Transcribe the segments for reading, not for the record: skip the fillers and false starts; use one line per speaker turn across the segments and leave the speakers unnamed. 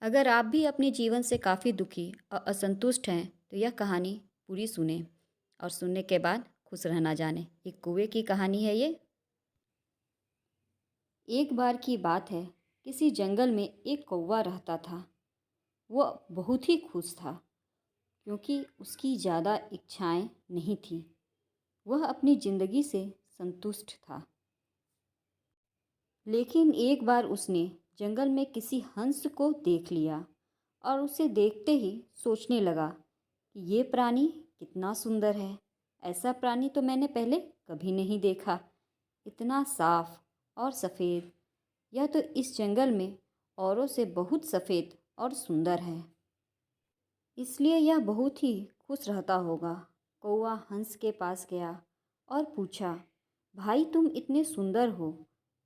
अगर आप भी अपने जीवन से काफ़ी दुखी और असंतुष्ट हैं तो यह कहानी पूरी सुने और सुनने के बाद खुश रहना जाने। एक कुएं की कहानी है ये। एक बार की बात है, किसी जंगल में एक कौवा रहता था। वह बहुत ही खुश था क्योंकि उसकी ज़्यादा इच्छाएं नहीं थीं। वह अपनी ज़िंदगी से संतुष्ट था। लेकिन एक बार उसने जंगल में किसी हंस को देख लिया और उसे देखते ही सोचने लगा कि ये प्राणी कितना सुंदर है। ऐसा प्राणी तो मैंने पहले कभी नहीं देखा। इतना साफ और सफ़ेद। यह तो इस जंगल में औरों से बहुत सफ़ेद और सुंदर है, इसलिए यह बहुत ही खुश रहता होगा। कौवा हंस के पास गया और पूछा, भाई तुम इतने सुंदर हो,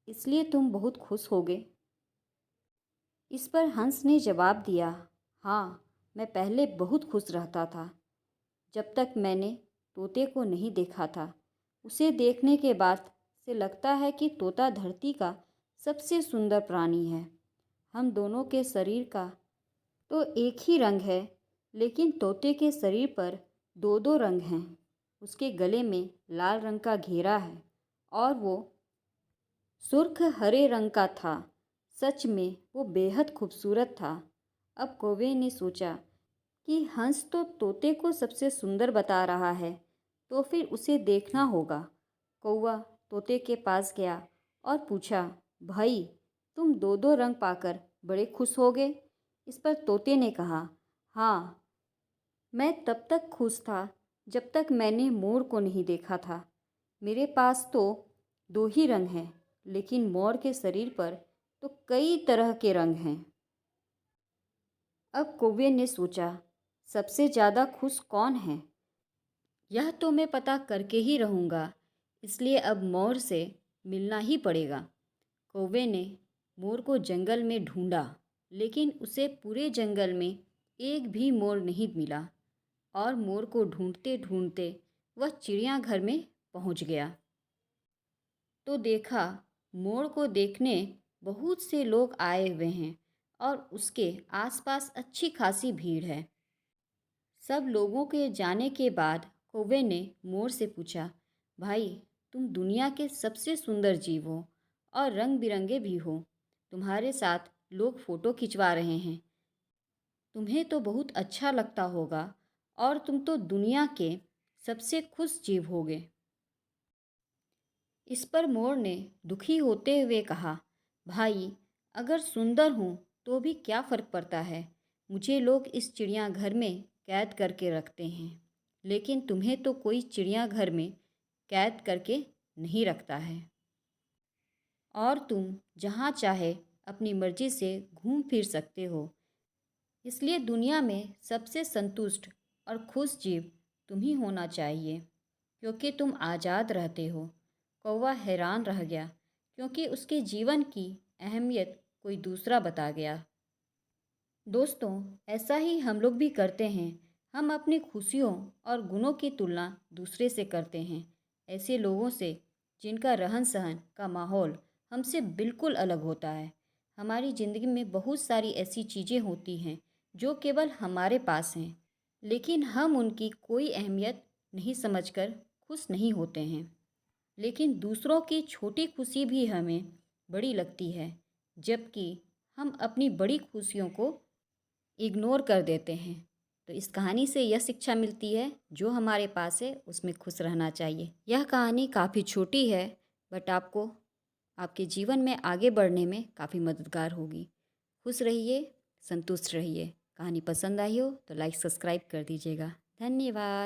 इसलिए तुम बहुत खुश होगे। इस पर हंस ने जवाब दिया, हाँ, मैं पहले बहुत खुश रहता था जब तक मैंने तोते को नहीं देखा था। उसे देखने के बाद से लगता है कि तोता धरती का सबसे सुंदर प्राणी है। हम दोनों के शरीर का तो एक ही रंग है, लेकिन तोते के शरीर पर दो दो रंग हैं। उसके गले में लाल रंग का घेरा है और वो सुर्ख हरे रंग का था। सच में वो बेहद खूबसूरत था। अब कौवे ने सोचा कि हंस तो तोते को सबसे सुंदर बता रहा है, तो फिर उसे देखना होगा। कौवा तोते के पास गया और पूछा, भाई तुम दो दो रंग पाकर बड़े खुश होगे। इस पर तोते ने कहा, हाँ, मैं तब तक खुश था जब तक मैंने मोर को नहीं देखा था। मेरे पास तो दो ही रंग हैं, लेकिन मोर के शरीर पर तो कई तरह के रंग हैं। अब कौवे ने सोचा, सबसे ज़्यादा खुश कौन है, यह तो मैं पता करके ही रहूँगा। इसलिए अब मोर से मिलना ही पड़ेगा। कौवे ने मोर को जंगल में ढूंढा, लेकिन उसे पूरे जंगल में एक भी मोर नहीं मिला और मोर को ढूंढते ढूंढते वह चिड़ियाघर में पहुंच गया। तो देखा, मोर को देखने बहुत से लोग आए हुए हैं और उसके आसपास अच्छी खासी भीड़ है। सब लोगों के जाने के बाद कौवे ने मोर से पूछा, भाई तुम दुनिया के सबसे सुंदर जीव हो और रंग बिरंगे भी हो। तुम्हारे साथ लोग फ़ोटो खिंचवा रहे हैं। तुम्हें तो बहुत अच्छा लगता होगा और तुम तो दुनिया के सबसे खुश जीव होगे। इस पर मोर ने दुखी होते हुए कहा, भाई अगर सुंदर हूँ तो भी क्या फ़र्क पड़ता है। मुझे लोग इस चिड़ियाघर में कैद करके रखते हैं, लेकिन तुम्हें तो कोई चिड़ियाघर में कैद करके नहीं रखता है और तुम जहाँ चाहे अपनी मर्जी से घूम फिर सकते हो। इसलिए दुनिया में सबसे संतुष्ट और खुश जीव तुम ही होना चाहिए, क्योंकि तुम आज़ाद रहते हो। कौवा हैरान रह गया क्योंकि उसके जीवन की अहमियत कोई दूसरा बता गया। दोस्तों, ऐसा ही हम लोग भी करते हैं। हम अपनी खुशियों और गुणों की तुलना दूसरे से करते हैं, ऐसे लोगों से जिनका रहन सहन का माहौल हमसे बिल्कुल अलग होता है। हमारी ज़िंदगी में बहुत सारी ऐसी चीज़ें होती हैं जो केवल हमारे पास हैं, लेकिन हम उनकी कोई अहमियत नहीं समझकर खुश नहीं होते हैं। लेकिन दूसरों की छोटी खुशी भी हमें बड़ी लगती है, जबकि हम अपनी बड़ी खुशियों को इग्नोर कर देते हैं। तो इस कहानी से यह शिक्षा मिलती है, जो हमारे पास है उसमें खुश रहना चाहिए। यह कहानी काफ़ी छोटी है, बट आपको आपके जीवन में आगे बढ़ने में काफ़ी मददगार होगी। खुश रहिए, संतुष्ट रहिए। कहानी पसंद आई हो तो लाइक सब्सक्राइब कर दीजिएगा। धन्यवाद।